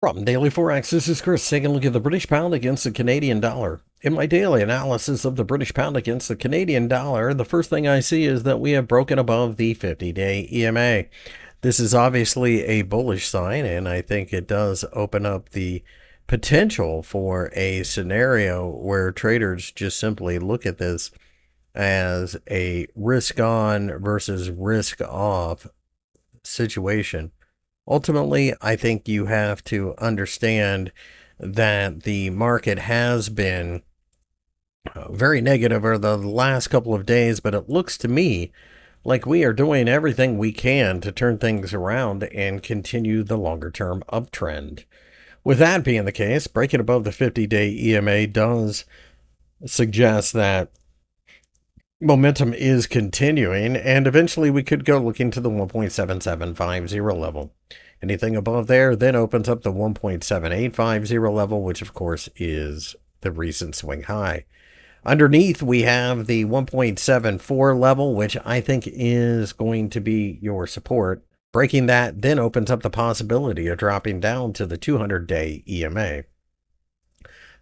From Daily Forex, this is Chris taking a look at the British pound against the Canadian dollar. In my daily analysis of the British pound against the Canadian dollar, the first thing I see is that we have broken above the 50-day EMA. This is obviously a bullish sign, and I think it does open up the potential for a scenario where traders just simply look at this as a risk on versus risk off situation. Ultimately, I think you have to understand that the market has been very negative over the last couple of days, but it looks to me like we are doing everything we can to turn things around and continue the longer term uptrend. With that being the case, breaking above the 50-day EMA does suggest that momentum is continuing, and eventually we could go looking to the 1.7750 level. Anything above there then opens up the 1.7850 level, which of course is the recent swing high. Underneath, we have the 1.74 level, which I think is going to be your support. Breaking that then opens up the possibility of dropping down to the 200-day EMA.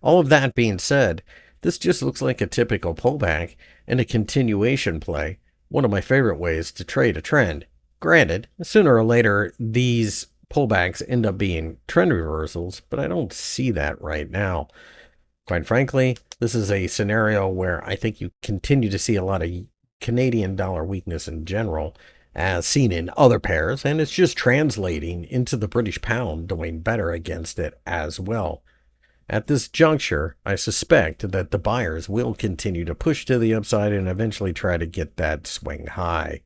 All of that being said, this just looks like a typical pullback and a continuation play, one of my favorite ways to trade a trend. Granted, sooner or later, these pullbacks end up being trend reversals, but I don't see that right now. Quite frankly, this is a scenario where I think you continue to see a lot of Canadian dollar weakness in general, as seen in other pairs, and it's just translating into the British pound doing better against it as well. At this juncture, I suspect that the buyers will continue to push to the upside and eventually try to get that swing high.